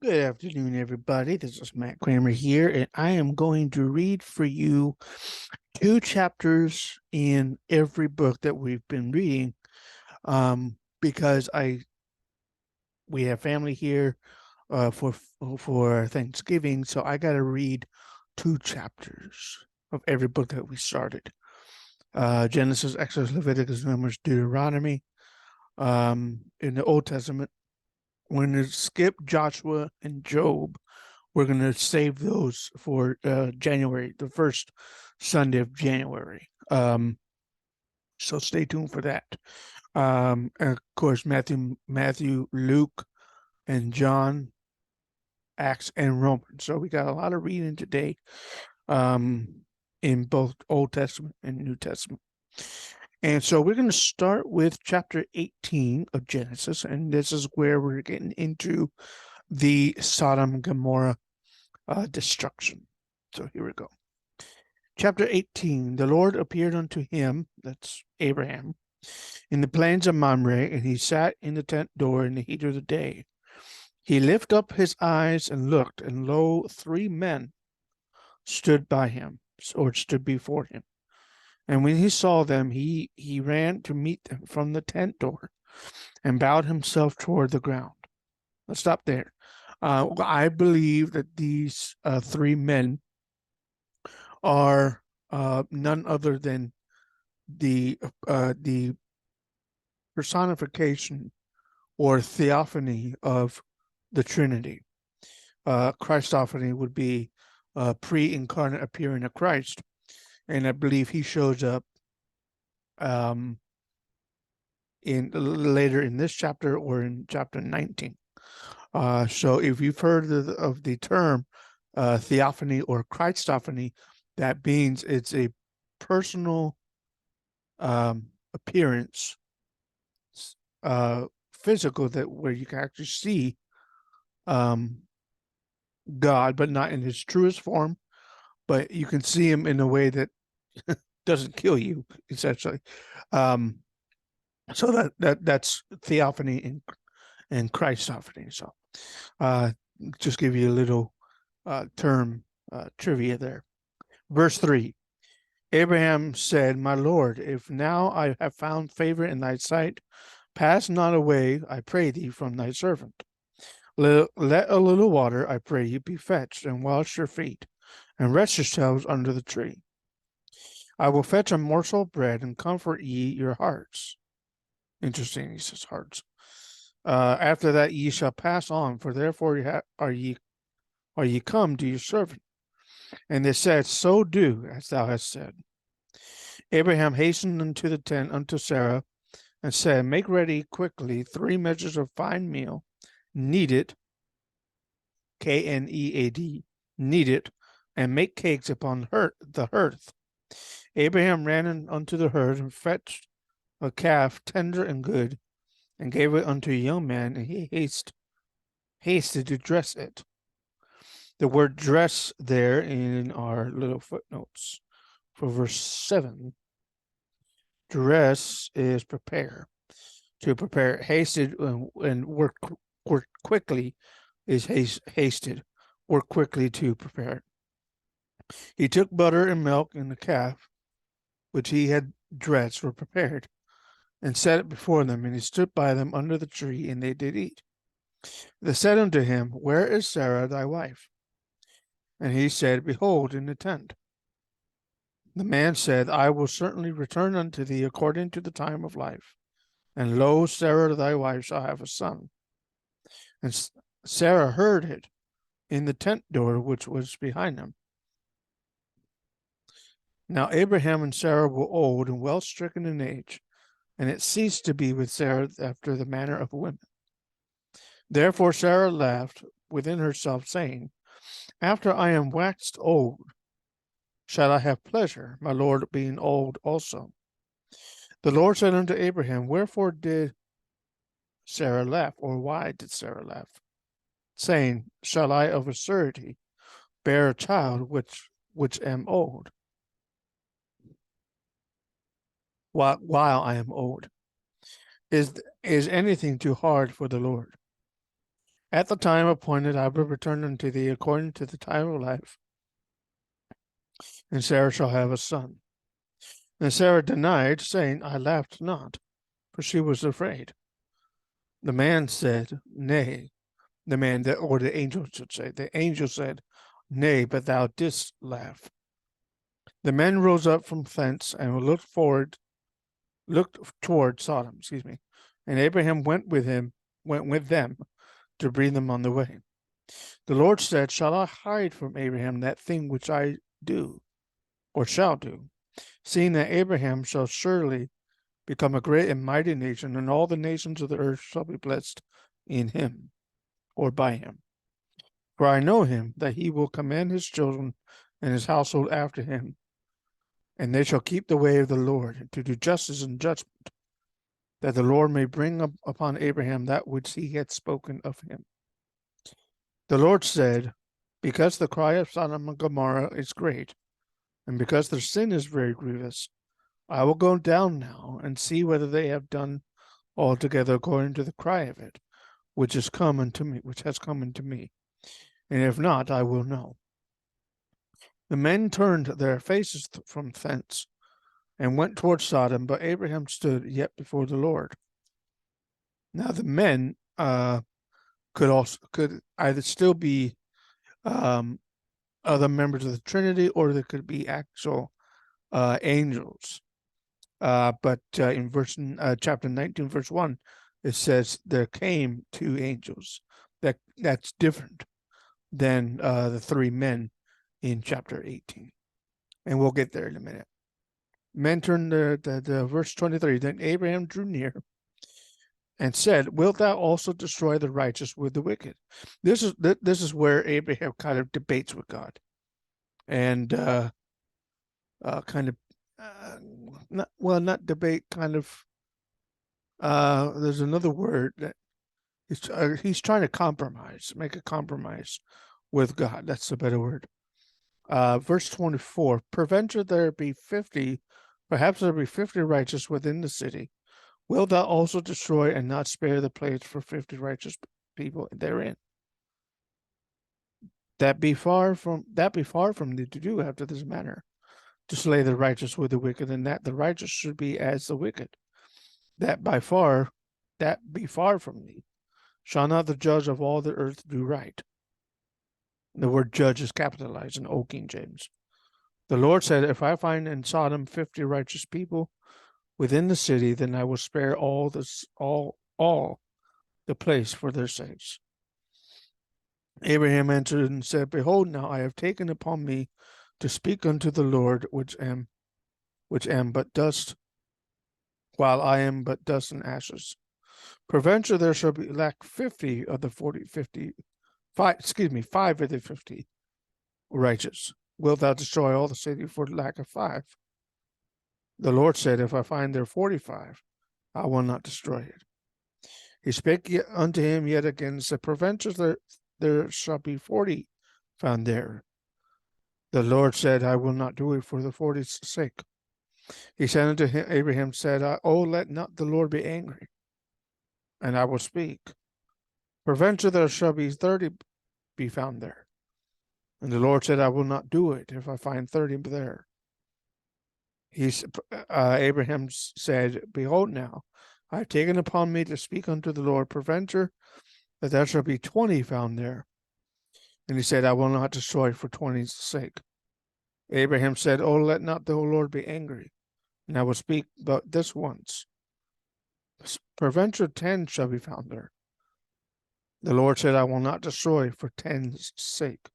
Good afternoon, everybody. This is Matt Kramer here, and I am going to read for you two chapters in every book that we've been reading, because we have family here for Thanksgiving, so I got to read two chapters of every book that we started. Genesis, Exodus, Leviticus, Numbers, Deuteronomy. In the Old Testament, we're going to skip Joshua and Job. We're going to save those for January, the first Sunday of January. So stay tuned for that. And of course, Matthew, Luke, and John, Acts, and Romans. So we got a lot of reading today, in both Old Testament and New Testament. And so we're going to start with chapter 18 of Genesis, and this is where we're getting into the Sodom and Gomorrah destruction. So here we go. Chapter 18, the Lord appeared unto him, that's Abraham, in the plains of Mamre, and he sat in the tent door in the heat of the day. He lifted up his eyes and looked, and lo, three men stood by him, or stood before him. And when he saw them, he ran to meet them from the tent door and bowed himself toward the ground. Let's stop there. I believe that these three men are none other than the personification or theophany of the Trinity. Christophany would be pre-incarnate appearing of Christ, and I believe he shows up in later in this chapter or in chapter 19. So if you've heard of the term theophany or Christophany, that means it's a personal appearance, physical, that where you can actually see God, but not in his truest form, but you can see him in a way that doesn't kill you, essentially. So that's theophany and Christophany. So just give you a little term trivia there. Verse 3, Abraham said, My Lord, if now I have found favor in thy sight, pass not away, I pray thee, from thy servant. Let a little water, I pray you, be fetched, and wash your feet, and rest yourselves under the tree. I will fetch a morsel of bread, and comfort ye your hearts. Interesting, he says hearts. After that ye shall pass on, for therefore are ye come to your servant. And they said, So do as thou hast said. Abraham hastened into the tent unto Sarah, and said, Make ready quickly 3 measures of fine meal, knead it, Knead, knead it, and make cakes upon the hearth. Abraham ran unto the hearth, and fetched a calf tender and good, and gave it unto a young man, and he hasted to dress it. The word dress there in our little footnotes for verse 7. Dress is prepare. To prepare. Hasted and work quickly is hasted. Work quickly to prepare it. He took butter and milk, and the calf, which he had dressed, were prepared, and set it before them, and he stood by them under the tree, and they did eat. They said unto him, Where is Sarah thy wife? And he said, Behold, in the tent. The man said, I will certainly return unto thee according to the time of life. And lo, Sarah thy wife shall have a son. And Sarah heard it in the tent door which was behind them. Now Abraham and Sarah were old and well stricken in age, and it ceased to be with Sarah after the manner of women. Therefore Sarah laughed within herself, saying, After I am waxed old, shall I have pleasure, my Lord being old also? The Lord said unto Abraham, Wherefore did Sarah laugh, or why did Sarah laugh? Saying, Shall I of a surety bear a child which am old? While I am old. Is anything too hard for the Lord? At the time appointed, I will return unto thee according to the time of life, and Sarah shall have a son. And Sarah denied, saying, I laughed not, for she was afraid. The man said, Nay. The man, or the angel should say, the angel said, Nay, but thou didst laugh. The men rose up from thence and looked toward Sodom, and Abraham went with them to bring them on the way. The Lord said, Shall I hide from Abraham that thing which I do, or shall do, seeing that Abraham shall surely become a great and mighty nation, and all the nations of the earth shall be blessed in him, or by him. For I know him, that he will command his children and his household after him, and they shall keep the way of the Lord, to do justice and judgment, that the Lord may bring upon Abraham that which he had spoken of him. The Lord said, Because the cry of Sodom and Gomorrah is great, and because their sin is very grievous, I will go down now and see whether they have done altogether according to the cry of it, which has come unto me. And if not, I will know. The men turned their faces from thence and went toward Sodom, but Abraham stood yet before the Lord. Now the men could either still be other members of the Trinity, or they could be actual angels. But in chapter 19, verse 1, it says there came two angels. That's different than the three men in chapter 18. And we'll get there in a minute. Men turned the verse 23. Then Abraham drew near and said, Wilt thou also destroy the righteous with the wicked? This is where Abraham kind of debates with God, and not debate, kind of. There's another word that he's trying to compromise, make a compromise with God. That's a better word. Verse 24, perhaps there be 50 righteous within the city. Wilt thou also destroy and not spare the place for 50 righteous people therein? That be far from thee to do after this manner, to slay the righteous with the wicked, and that the righteous should be as the wicked. That be far from thee. Shall not the judge of all the earth do right? The word judge is capitalized in Old King James. The Lord said, If I find in Sodom 50 righteous people within the city, then I will spare all the place for their sakes. Abraham answered and said, Behold, now I have taken upon me to speak unto the Lord, which am but dust, while I am but dust and ashes. Peradventure there shall be lack 50 of the 5 of the 50 righteous. Wilt thou destroy all the city for lack of 5? The Lord said, If I find there 45, I will not destroy it. He spake unto him yet again, and said, Peradventure there shall be 40 found there. The Lord said, I will not do it for the 40's sake. He said unto him, Abraham said, Oh, let not the Lord be angry, and I will speak. Peradventure there shall be 30 be found there. And the Lord said, I will not do it if I find 30 there. Abraham said, Behold now, I have taken upon me to speak unto the Lord. Peradventure that there shall be 20 found there. And he said, I will not destroy for 20's sake. Abraham said, Oh, let not the Lord be angry, and I will speak but this once. Peradventure 10 shall be found there. The Lord said, I will not destroy for 10's sake.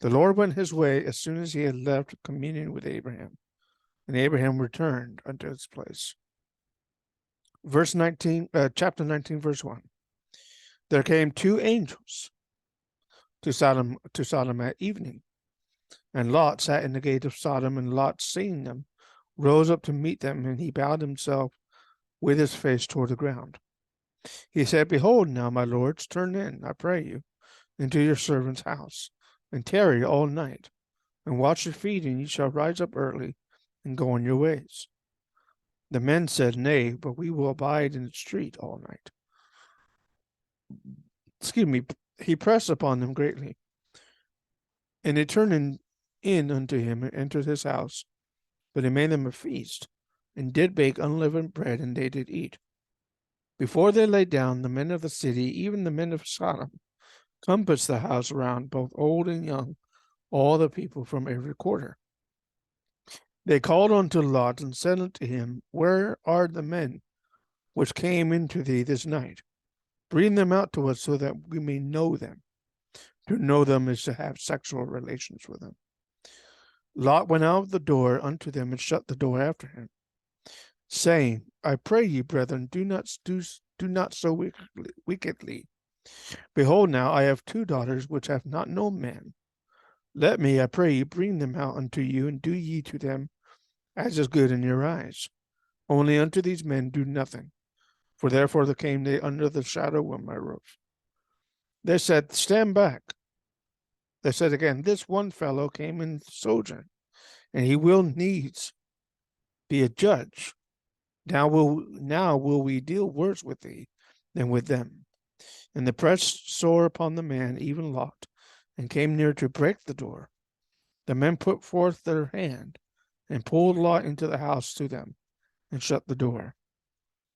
The Lord went his way as soon as he had left communion with Abraham, and Abraham returned unto his place. Chapter 19, verse 1. There came two angels to Sodom at evening, and Lot sat in the gate of Sodom, and Lot, seeing them, rose up to meet them, and he bowed himself with his face toward the ground. He said, Behold now, my lords, turn in, I pray you, into your servant's house, and tarry all night, and watch your feet, and ye shall rise up early, and go on your ways. The men said, Nay, but we will abide in the street all night. he pressed upon them greatly. And they turned in unto him and entered his house. But he made them a feast, and did bake unleavened bread, and they did eat. Before they lay down, the men of the city, even the men of Sodom, compassed the house round, both old and young, all the people from every quarter. They called unto Lot, and said unto him, Where are the men which came into thee this night? Bring them out to us, so that we may know them. To know them is to have sexual relations with them. Lot went out of the door unto them, and shut the door after him, saying, I pray ye, brethren, do not so wickedly. Behold, now I have 2 daughters which have not known man. Let me, I pray you, bring them out unto you, and do ye to them as is good in your eyes. Only unto these men do nothing, for therefore came they under the shadow of my roof. They said, Stand back. They said again, This one fellow came in sojourn, and he will needs be a judge. Now will we deal worse with thee than with them. And the press sore upon the man, even Lot, and came near to break the door. The men put forth their hand, and pulled Lot into the house to them, and shut the door.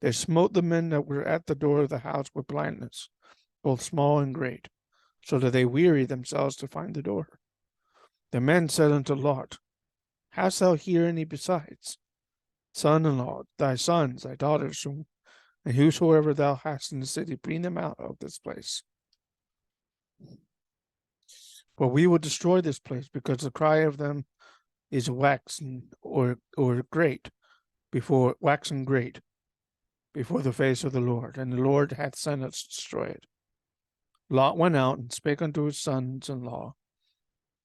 They smote the men that were at the door of the house with blindness, both small and great, so that they wearied themselves to find the door. The men said unto Lot, Hast thou here any besides? Son-in-law, thy sons, thy daughters, and whosoever thou hast in the city, bring them out of this place. For we will destroy this place, because the cry of them is waxen or great before the face of the Lord, and the Lord hath sent us to destroy it. Lot went out and spake unto his sons-in-law,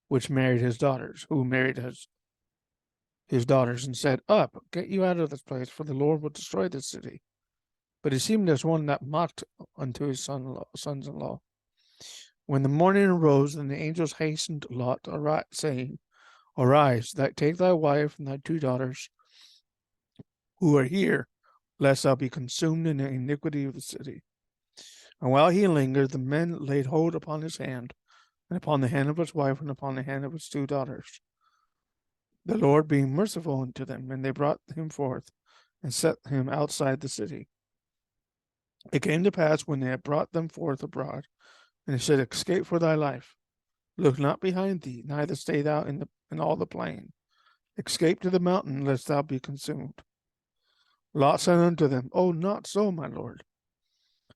which married his daughters, his daughters, and said, Up, get you out of this place, for the Lord will destroy this city. But he seemed as one that mocked unto his sons-in-law. When the morning arose, and the angels hastened Lot, saying, Arise, take thy wife and thy 2 daughters, who are here, lest thou be consumed in the iniquity of the city. And while he lingered, the men laid hold upon his hand, and upon the hand of his wife, and upon the hand of his 2 daughters, the Lord being merciful unto them, and they brought him forth, and set him outside the city. It came to pass, when they had brought them forth abroad, and he said, Escape for thy life. Look not behind thee, neither stay thou in all the plain. Escape to the mountain, lest thou be consumed. Lot said unto them, Oh, not so, my lord.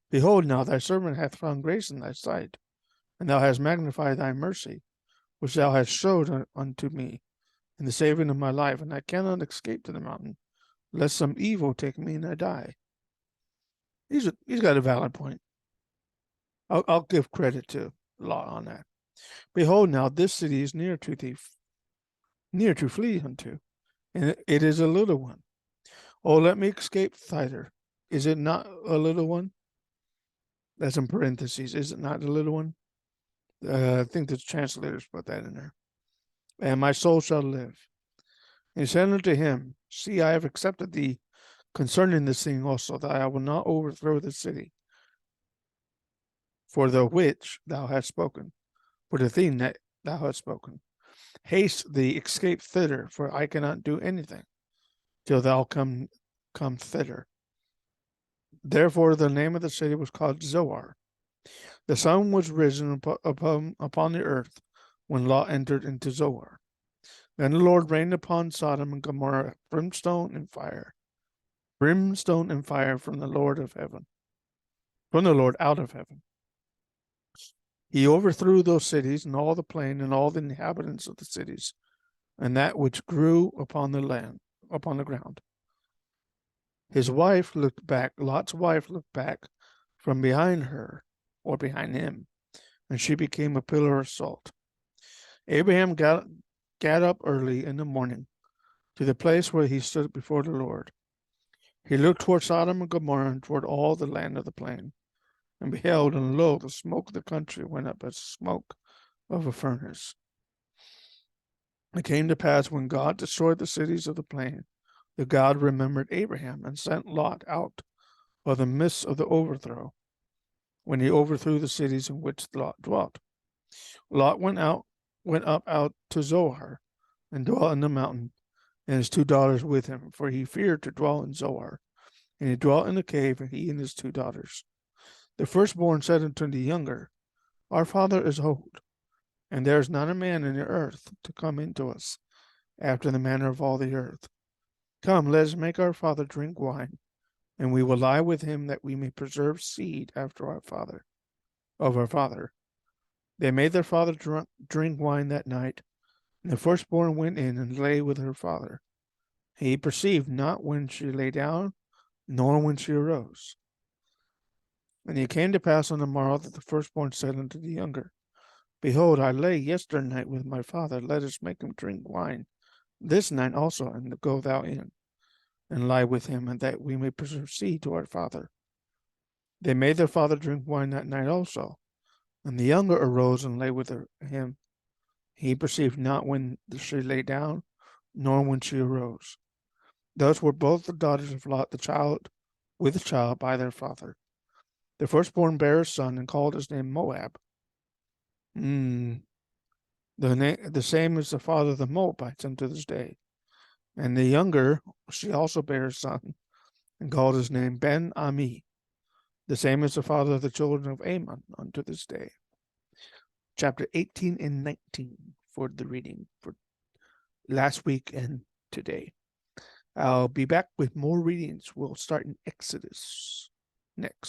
Behold, now thy servant hath found grace in thy sight, and thou hast magnified thy mercy, which thou hast showed unto me in the saving of my life, and I cannot escape to the mountain, lest some evil take me and I die. He's got a valid point. I'll give credit to Lot on that. Behold, now this city is near to thee, near to flee unto, and it is a little one. Oh, let me escape thither. Is it not a little one? That's in parentheses. Is it not a little one? I think the translators put that in there. And my soul shall live. And he said unto him, See, I have accepted thee concerning this thing also, that I will not overthrow the city, for the which thou hast spoken, for the thing that thou hast spoken. Haste thee, escape thither, for I cannot do anything till thou come thither. Therefore the name of the city was called Zoar. The sun was risen upon the earth when Lot entered into Zoar. Then the Lord rained upon Sodom and Gomorrah brimstone and fire from the Lord out of heaven. He overthrew those cities and all the plain and all the inhabitants of the cities, and that which grew upon the ground. His wife looked back, Lot's wife looked back from behind her, or behind him, and she became a pillar of salt. Abraham got up early in the morning to the place where he stood before the Lord. He looked toward Sodom and Gomorrah and toward all the land of the plain, and beheld, and lo, the smoke of the country went up as smoke of a furnace. It came to pass, when God destroyed the cities of the plain, that God remembered Abraham and sent Lot out of the midst of the overthrow. when he overthrew the cities in which Lot dwelt. Lot went up out to Zoar, and dwelt in the mountain, and his 2 daughters with him, for he feared to dwell in Zoar. And he dwelt in a cave, and he and his 2 daughters. The firstborn said unto the younger, Our father is old, and there is not a man in the earth to come into us, after the manner of all the earth. Come, let us make our father drink wine, and we will lie with him, that we may preserve seed after our father. They made their father drink wine that night, and the firstborn went in and lay with her father. He perceived not when she lay down, nor when she arose. And it came to pass on the morrow that the firstborn said unto the younger, Behold, I lay yesternight with my father. Let us make him drink wine this night also, and go thou in, and lie with him, and that we may preserve seed to our father. They made their father drink wine that night also. And the younger arose and lay with him. He perceived not when she lay down, nor when she arose. Thus were both the daughters of Lot with the child by their father. The firstborn bare a son, and called his name Moab. The same is the father of the Moabites unto this day. And the younger, she also bare a son, and called his name Ben-Ami. The same is the father of the children of Ammon unto this day. Chapter 18 and 19 for the reading for last week and today. I'll be back with more readings. We'll start in Exodus next.